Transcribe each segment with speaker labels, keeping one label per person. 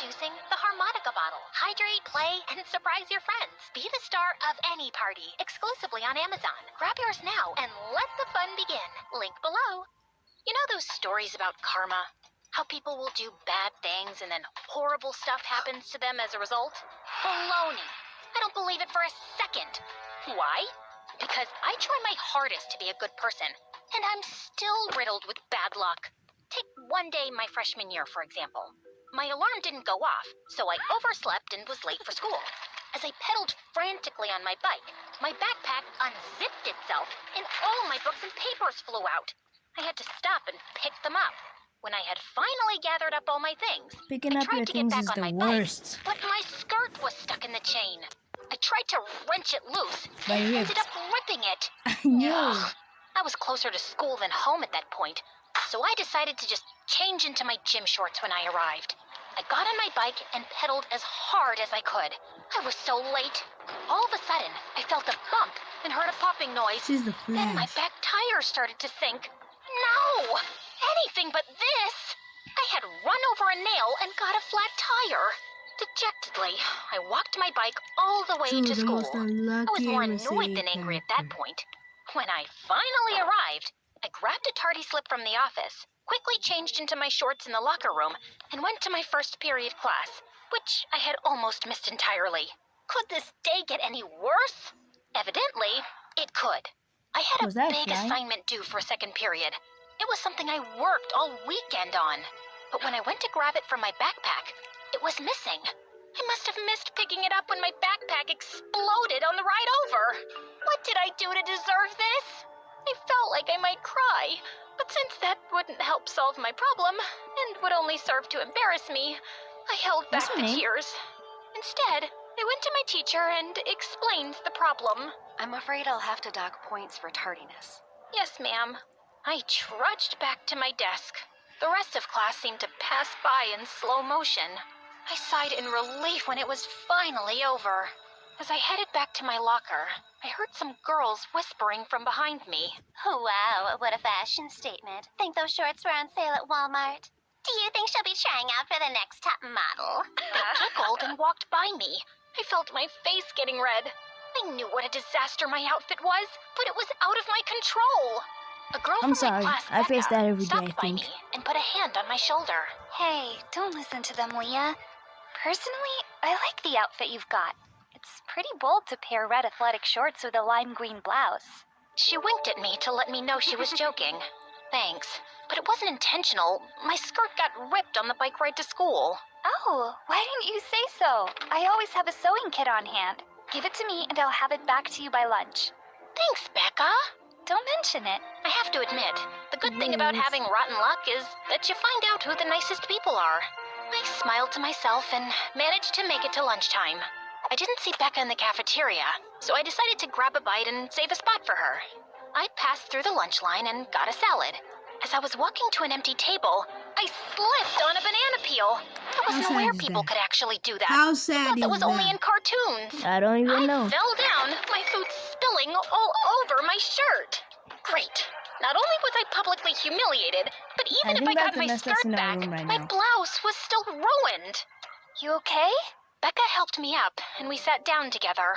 Speaker 1: Introducing the Harmonica Bottle. Hydrate, play, and surprise your friends. Be the star of any party, exclusively on Amazon. Grab yours now and let the fun begin. Link below. You know those stories about karma? How people will do bad things and then horrible stuff happens to them as a result? Baloney. I don't believe it for a second. Why? Because I try my hardest to be a good person, and I'm still riddled with bad luck. Take one day my freshman year, for example. My alarm didn't go off, so I overslept and was late for school. As I pedaled frantically on my bike, my backpack unzipped itself and all my books and papers flew out. I had to stop and pick them up. When I had finally gathered up all my things,
Speaker 2: Picking
Speaker 1: I
Speaker 2: up your
Speaker 1: tried to get
Speaker 2: things
Speaker 1: back
Speaker 2: is
Speaker 1: on
Speaker 2: the
Speaker 1: my
Speaker 2: worst.
Speaker 1: bike, but my skirt was stuck in the chain. I tried to wrench it loose
Speaker 2: But
Speaker 1: and
Speaker 2: it
Speaker 1: ended up ripping it.
Speaker 2: No.
Speaker 1: I was closer to school than home at that point, so I decided to just change into my gym shorts when I arrived. I got on my bike and pedaled as hard as I could. I was so late. All of a sudden, I felt a bump and heard a popping noise.
Speaker 2: This is the
Speaker 1: Then my
Speaker 2: Flash.
Speaker 1: back tire started to sink. No! Anything but this! I had run over a nail and got a flat tire. Dejectedly, I walked my bike all the way
Speaker 2: True,
Speaker 1: to
Speaker 2: the
Speaker 1: school.
Speaker 2: most
Speaker 1: I was
Speaker 2: unlucky
Speaker 1: more
Speaker 2: MSA
Speaker 1: annoyed than angry at that
Speaker 2: character.
Speaker 1: point. When I finally arrived, I grabbed a tardy slip from the office, quickly changed into my shorts in the locker room, and went to my first period class, which I had almost missed entirely. Could this day get any worse? Evidently, it could. I had
Speaker 2: Was
Speaker 1: a
Speaker 2: that a
Speaker 1: big
Speaker 2: fly?
Speaker 1: assignment due for second period. It was something I worked all weekend on. But when I went to grab it from my backpack, it was missing. I must have missed picking it up when my backpack exploded on the ride over. What did I do to deserve this? I felt like I might cry, but since that wouldn't help solve my problem and would only serve to embarrass me, I held
Speaker 2: What's
Speaker 1: back
Speaker 2: her
Speaker 1: the
Speaker 2: name?
Speaker 1: tears. Instead, I went to my teacher and explained the problem.
Speaker 3: I'm afraid I'll have to dock points for tardiness.
Speaker 1: Yes, ma'am. I trudged back to my desk. The rest of class seemed to pass by in slow motion. I sighed in relief when it was finally over. As I headed back to my locker, I heard some girls whispering from behind me.
Speaker 4: Oh, wow, what a fashion statement. Think those shorts were on sale at Walmart? Do you think she'll be trying out for the next top model?
Speaker 1: They giggled and walked by me. I felt my face getting red. I knew what a disaster my outfit was, but it was out of my control. A girl
Speaker 2: I'm
Speaker 1: from
Speaker 2: sorry,
Speaker 1: my class,
Speaker 2: I face
Speaker 1: Becca,
Speaker 2: that every day,
Speaker 1: stopped
Speaker 2: I
Speaker 1: by
Speaker 2: think.
Speaker 1: me and put a hand on my shoulder.
Speaker 4: Hey, don't listen to them, Leah. Personally, I like the outfit you've got. It's pretty bold to pair red athletic shorts with a lime green blouse.
Speaker 1: She winked at me to let me know she was joking. Thanks, but it wasn't intentional. My skirt got ripped on the bike ride to school.
Speaker 4: Oh, why didn't you say so? I always have a sewing kit on hand. Give it to me and I'll have it back to you by lunch.
Speaker 1: Thanks, Becca.
Speaker 4: Don't mention it.
Speaker 1: I have to admit, the good thing about
Speaker 2: Yes.
Speaker 1: having rotten luck is that you find out who the nicest people are. I smiled to myself and managed to make it to lunchtime. I didn't see Becca in the cafeteria, so I decided to grab a bite and save a spot for her. I passed through the lunch line and got a salad. As I was walking to an empty table, I slipped on a banana peel. I wasn't
Speaker 2: sad
Speaker 1: aware
Speaker 2: is
Speaker 1: people
Speaker 2: that?
Speaker 1: could actually do that.
Speaker 2: How
Speaker 1: I
Speaker 2: sad
Speaker 1: thought
Speaker 2: is
Speaker 1: that was only
Speaker 2: that?
Speaker 1: in cartoons.
Speaker 2: I don't even
Speaker 1: I
Speaker 2: know.
Speaker 1: fell down, my food spilling all over my shirt. Great. Not only was I publicly humiliated, but even if
Speaker 2: think
Speaker 1: I got
Speaker 2: that's the
Speaker 1: my
Speaker 2: mess that's
Speaker 1: skirt
Speaker 2: in our
Speaker 1: back,
Speaker 2: room right
Speaker 1: my
Speaker 2: now.
Speaker 1: blouse was still ruined.
Speaker 4: You okay?
Speaker 1: Becca helped me up, and we sat down together.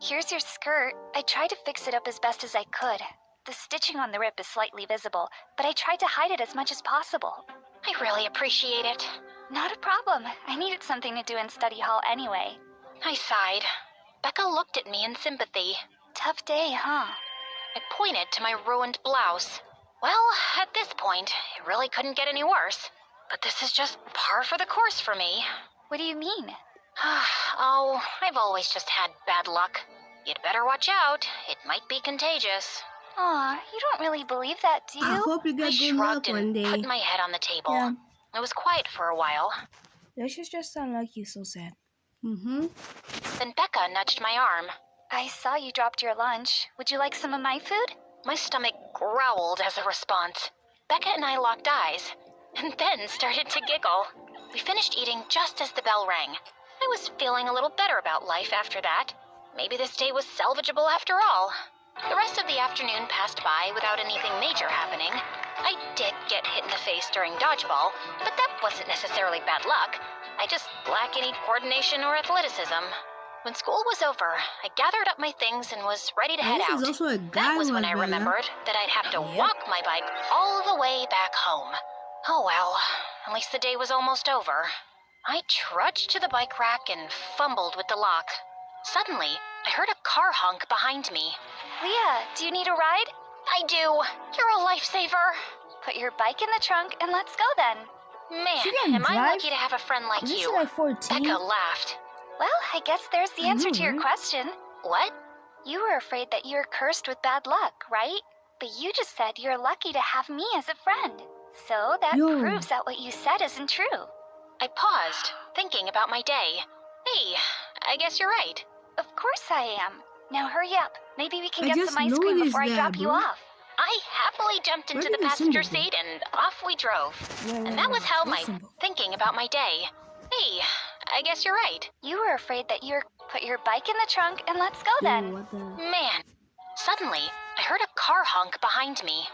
Speaker 4: Here's your skirt. I tried to fix it up as best as I could. The stitching on the rip is slightly visible, but I tried to hide it as much as possible.
Speaker 1: I really appreciate it.
Speaker 4: Not a problem. I needed something to do in study hall anyway.
Speaker 1: I sighed. Becca looked at me in sympathy.
Speaker 4: Tough day, huh?
Speaker 1: I pointed to my ruined blouse. Well, at this point, it really couldn't get any worse. But this is just par for the course for me.
Speaker 4: What do you mean?
Speaker 1: Oh, I've always just had bad luck. You'd better watch out. It might be contagious.
Speaker 4: Aw, you don't really believe that, do
Speaker 2: I
Speaker 4: you?
Speaker 2: hope you
Speaker 1: I
Speaker 2: get good luck
Speaker 1: shrugged
Speaker 2: one
Speaker 1: and
Speaker 2: day.
Speaker 1: put my head on the table.
Speaker 2: Yeah.
Speaker 1: It was quiet for a while.
Speaker 2: That should just sound like you so sad. Mm-hmm.
Speaker 1: Then Becca nudged my arm.
Speaker 4: I saw you dropped your lunch. Would you like some of my food?
Speaker 1: My stomach growled as a response. Becca and I locked eyes, and then started to giggle. We finished eating just as the bell rang. I was feeling a little better about life after that. Maybe this day was salvageable after all. The rest of the afternoon passed by without anything major happening. I did get hit in the face during dodgeball, but that wasn't necessarily bad luck. I just lack any coordination or athleticism. When school was over, I gathered up my things and was ready to head
Speaker 2: This
Speaker 1: out.
Speaker 2: is also a guy
Speaker 1: That was when
Speaker 2: like
Speaker 1: I
Speaker 2: that,
Speaker 1: remembered that I'd have to
Speaker 2: Yep.
Speaker 1: walk my bike all the way back home. Oh well, at least the day was almost over. I trudged to the bike rack and fumbled with the lock. Suddenly, I heard a car honk behind me.
Speaker 4: Leah, do you need a ride?
Speaker 1: I do. You're a lifesaver.
Speaker 4: Put your bike in the trunk and let's go then.
Speaker 1: Man,
Speaker 2: She can
Speaker 1: am I
Speaker 2: drive?
Speaker 1: lucky to have a friend like
Speaker 2: Isn't she
Speaker 1: you.
Speaker 2: like 14?
Speaker 1: Becca laughed.
Speaker 4: Well, I guess there's the answer to your
Speaker 2: Mhm.
Speaker 4: question.
Speaker 1: What?
Speaker 4: You were afraid that you're cursed with bad luck, right? But you just said you're lucky to have me as a friend. So that
Speaker 2: Yo.
Speaker 4: proves that what you said isn't true.
Speaker 1: I paused, thinking about my day. Hey, I guess you're right.
Speaker 4: Of course I am. Now hurry up. Maybe we can
Speaker 2: I
Speaker 4: get
Speaker 2: just
Speaker 4: some ice cream
Speaker 2: noticed
Speaker 4: before I
Speaker 2: that,
Speaker 4: drop you
Speaker 2: bro.
Speaker 4: off.
Speaker 1: I happily jumped into
Speaker 2: Where
Speaker 1: the
Speaker 2: did the
Speaker 1: passenger
Speaker 2: symbol go?
Speaker 1: seat and off we drove.
Speaker 2: Wait,
Speaker 1: And that was how
Speaker 2: what
Speaker 1: my
Speaker 2: symbol?
Speaker 1: thinking about my day. Hey, I guess you're right.
Speaker 4: You were afraid that you're... Put your bike in the trunk and let's go
Speaker 2: Yo,
Speaker 4: then.
Speaker 2: what the...
Speaker 1: Man, suddenly I heard a car honk behind me.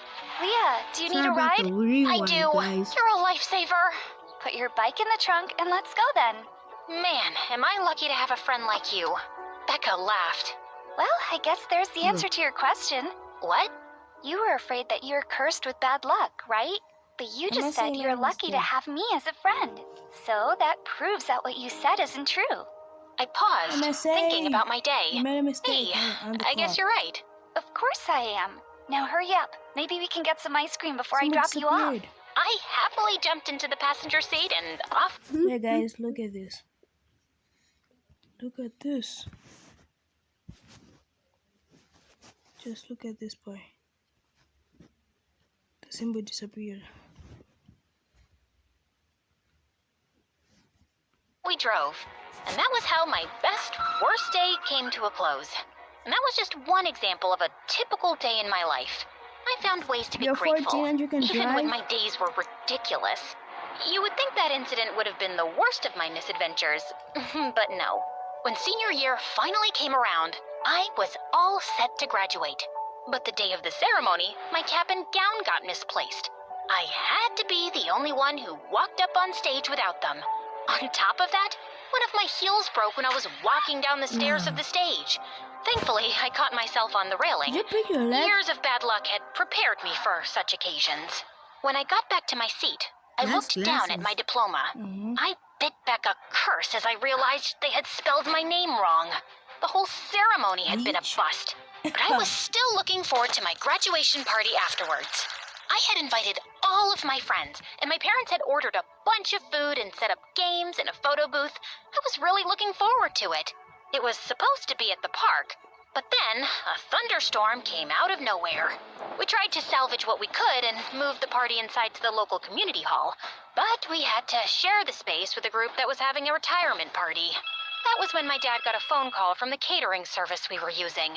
Speaker 4: Leah, do you need
Speaker 2: Sorry
Speaker 4: a
Speaker 2: about
Speaker 4: ride?
Speaker 2: the rewind,
Speaker 1: I do.
Speaker 2: guys.
Speaker 1: You're a lifesaver.
Speaker 4: Put your bike in the trunk and let's go then.
Speaker 1: Man, am I lucky to have a friend like you. Becca laughed.
Speaker 4: Well, I guess there's the answer to your question.
Speaker 1: What?
Speaker 4: You were afraid that you're cursed with bad luck, right? But you just
Speaker 2: MSA
Speaker 4: said you're lucky to
Speaker 2: mistake.
Speaker 4: have me as a friend. So that proves that what you said isn't true.
Speaker 1: I paused,
Speaker 2: MSA.
Speaker 1: thinking about my day.
Speaker 2: You made a mistake.
Speaker 1: Hey,
Speaker 2: on the
Speaker 1: I guess
Speaker 2: clock.
Speaker 1: you're right.
Speaker 4: Of course I am. Now hurry up. Maybe we can get some ice cream before
Speaker 2: Someone
Speaker 4: I drop you off.
Speaker 2: disappeared.
Speaker 1: I happily jumped into the passenger seat and off.
Speaker 2: Yeah, guys, look at this. Look at this. Just look at this part. The symbol disappeared.
Speaker 1: We drove, and that was how my best, worst day came to a close. And that was just one example of a typical day in my life. I found ways to be
Speaker 2: You're
Speaker 1: grateful,
Speaker 2: 14 and you can
Speaker 1: even
Speaker 2: drive?
Speaker 1: when my days were ridiculous. You would think that incident would have been the worst of my misadventures, but no. When senior year finally came around, I was all set to graduate. But the day of the ceremony, my cap and gown got misplaced. I had to be the only one who walked up on stage without them. On top of that, one of my heels broke when I was walking down the stairs of the stage. Thankfully, I caught myself on the railing.
Speaker 2: Did you break your leg?
Speaker 1: Years of bad luck had prepared me for such occasions. When I got back to my seat, I
Speaker 2: That's
Speaker 1: looked down at
Speaker 2: glasses.
Speaker 1: my diploma.
Speaker 2: Mhm.
Speaker 1: I bit back a curse as I realized they had spelled my name wrong. The whole ceremony had been a
Speaker 2: Yeesh.
Speaker 1: bust, but I was still looking forward to my graduation party afterwards. I had invited all of my friends, and my parents had ordered a bunch of food and set up games and a photo booth. I was really looking forward to it. It was supposed to be at the park, but then a thunderstorm came out of nowhere. We tried to salvage what we could and move the party inside to the local community hall, but we had to share the space with a group that was having a retirement party. That was when my dad got a phone call from the catering service we were using.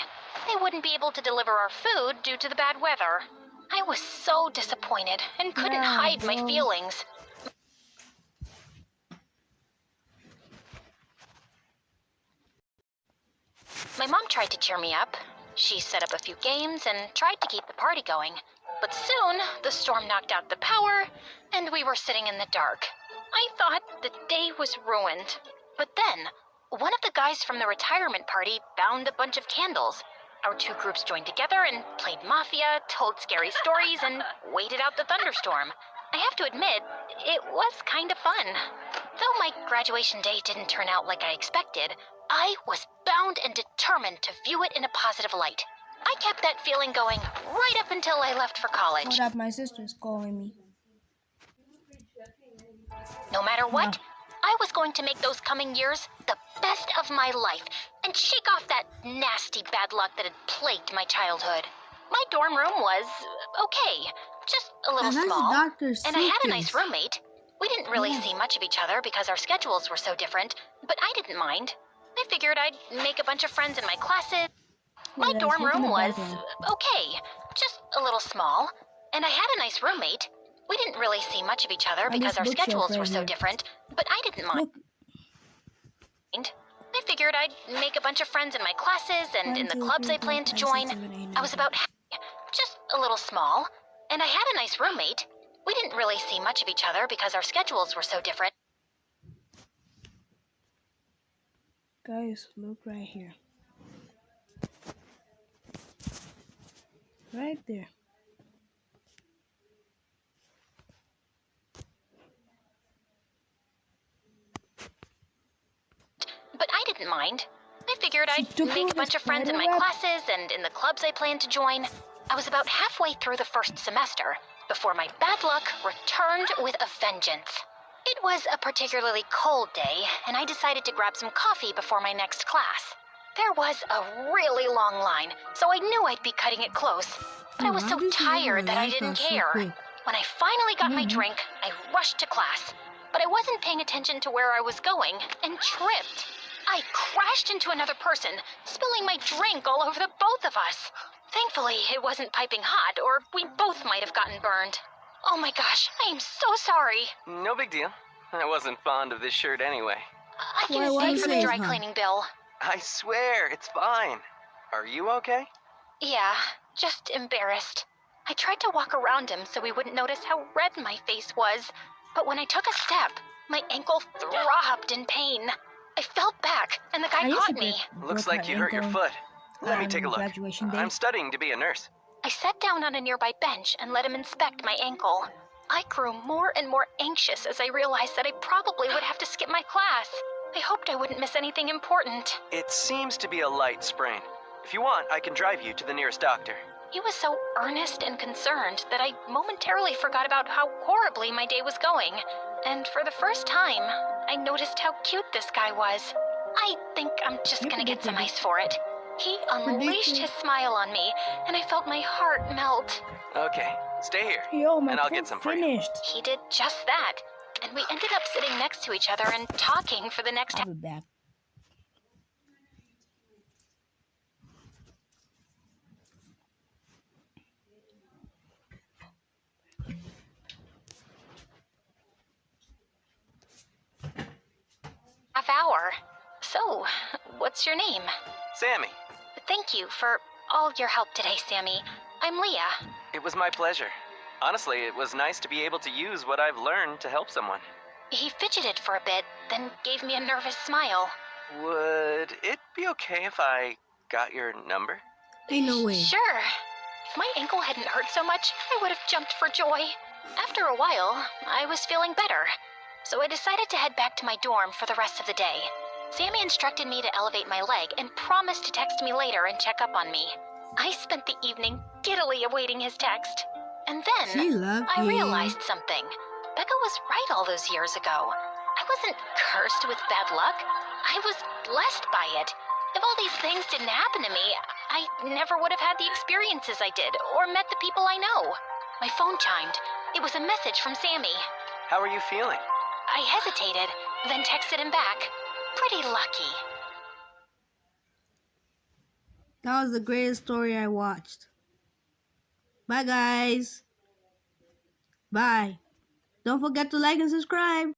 Speaker 1: They wouldn't be able to deliver our food due to the bad weather. I was so disappointed and couldn't
Speaker 2: Yeah,
Speaker 1: hide my
Speaker 2: bro.
Speaker 1: feelings. My mom tried to cheer me up. She set up a few games and tried to keep the party going. But soon, the storm knocked out the power, and we were sitting in the dark. I thought the day was ruined. But then, one of the guys from the retirement party found a bunch of candles. Our two groups joined together and played Mafia, told scary stories, and waited out the thunderstorm. I have to admit, it was kind of fun. Though my graduation day didn't turn out like I expected, I was bound and determined to view it in a positive light. I kept that feeling going right up until I left for college.
Speaker 2: Hold up, my sister's calling me.
Speaker 1: No matter what, I was going to make those coming years the best of my life and shake off that nasty bad luck that had plagued my childhood. My dorm room was okay, just a little
Speaker 2: And that's
Speaker 1: small,
Speaker 2: Dr.
Speaker 1: and I had a nice
Speaker 2: Seekers.
Speaker 1: roommate. We didn't really
Speaker 2: Yeah.
Speaker 1: see much of each other because our schedules were so different, but I didn't mind. I figured I'd make a bunch of friends in my classes. My
Speaker 2: guys,
Speaker 1: dorm
Speaker 2: look in
Speaker 1: room
Speaker 2: the
Speaker 1: was
Speaker 2: background.
Speaker 1: okay, just a little small, and I had a nice roommate. We didn't really see much of each other
Speaker 2: And
Speaker 1: because
Speaker 2: this
Speaker 1: our
Speaker 2: bookshelf
Speaker 1: schedules were
Speaker 2: right
Speaker 1: so
Speaker 2: here.
Speaker 1: different, but I didn't mind.
Speaker 2: Look,
Speaker 1: I figured I'd make a bunch of friends in my classes and in the
Speaker 2: 1, 2,
Speaker 1: clubs
Speaker 2: 3,
Speaker 1: I planned to
Speaker 2: 4, 5,
Speaker 1: join.
Speaker 2: 6, 7, 8, 9,
Speaker 1: I was about just a little small, And I had a nice roommate. We didn't really see much of each other because our schedules were so different.
Speaker 2: Guys, look right here. Right there.
Speaker 1: But I didn't mind. I figured
Speaker 2: She
Speaker 1: I'd
Speaker 2: took
Speaker 1: make
Speaker 2: out
Speaker 1: a bunch
Speaker 2: the
Speaker 1: of friends in my
Speaker 2: spiderweb?
Speaker 1: classes and in the clubs I planned to join. I was about halfway through the first semester before my bad luck returned with a vengeance. It was a particularly cold day, and I decided to grab some coffee before my next class. There was a really long line, so I knew I'd be cutting it close. But I was
Speaker 2: How
Speaker 1: so
Speaker 2: did you have
Speaker 1: tired
Speaker 2: a
Speaker 1: that I
Speaker 2: life
Speaker 1: didn't
Speaker 2: so
Speaker 1: care.
Speaker 2: quick?
Speaker 1: When I finally got my
Speaker 2: Mhm.
Speaker 1: drink, I rushed to class. But I wasn't paying attention to where I was going and tripped. I crashed into another person, spilling my drink all over the both of us. Thankfully, it wasn't piping hot, or we both might have gotten burned. Oh my gosh, I am so sorry.
Speaker 5: No big deal. I wasn't fond of this shirt anyway.
Speaker 1: I can
Speaker 2: Why
Speaker 1: pay
Speaker 2: is
Speaker 1: for the
Speaker 2: it,
Speaker 1: dry
Speaker 2: huh?
Speaker 1: cleaning bill.
Speaker 5: I swear, it's fine. Are you okay?
Speaker 1: Yeah, just embarrassed. I tried to walk around him so he wouldn't notice how red my face was, but when I took a step, my ankle throbbed in pain. I fell back, and the guy
Speaker 2: I used
Speaker 1: caught
Speaker 2: to
Speaker 1: me.
Speaker 5: Looks
Speaker 2: broke
Speaker 5: like
Speaker 2: her
Speaker 5: you hurt your
Speaker 2: ankle
Speaker 5: foot. Let me
Speaker 2: on
Speaker 5: take a look.
Speaker 2: graduation day.
Speaker 5: I'm studying to be a nurse.
Speaker 1: I sat down on a nearby bench and let him inspect my ankle. I grew more and more anxious as I realized that I probably would have to skip my class. I hoped I wouldn't miss anything important.
Speaker 5: It seems to be a light sprain. If you want, I can drive you to the nearest doctor.
Speaker 1: He was so earnest and concerned that I momentarily forgot about how horribly my day was going. And for the first time, I noticed how cute this guy was. I think I'm just
Speaker 2: You
Speaker 1: gonna get some
Speaker 2: predicted
Speaker 1: ice for it. He unleashed his smile on me, and I felt my heart melt.
Speaker 5: Okay, stay here.
Speaker 2: Yo, my
Speaker 5: and I'll
Speaker 2: foot
Speaker 5: get some for you.
Speaker 2: finished.
Speaker 1: He did just that, and we ended up sitting next to each other and talking for the next
Speaker 2: I'll be back.
Speaker 1: half hour. So, what's your name?
Speaker 5: Sammy,
Speaker 1: Thank you for all your help today, Sammy. I'm Leah.
Speaker 5: it was my pleasure. Honestly, it was nice to be able to use what I've learned to help someone.
Speaker 1: He fidgeted for a bit, then gave me a nervous smile.
Speaker 5: Would it be okay if I got your number?
Speaker 2: Ain't no way.
Speaker 1: Sure. If my ankle hadn't hurt so much, I would have jumped for joy. After a while, I was feeling better, so I decided to head back to my dorm for the rest of the day. Sammy instructed me to elevate my leg and promised to text me later and check up on me. I spent the evening giddily awaiting his text. And
Speaker 2: She
Speaker 1: then
Speaker 2: loved
Speaker 1: I
Speaker 2: you.
Speaker 1: realized something. Becca was right all those years ago. I wasn't cursed with bad luck. I was blessed by it. If all these things didn't happen to me, I never would have had the experiences I did or met the people I know. My phone chimed. It was a message from Sammy.
Speaker 5: How are you feeling?
Speaker 1: I hesitated, then texted him back. Pretty lucky.
Speaker 2: That was the greatest story I watched. Bye, guys. Bye. Don't forget to like and subscribe.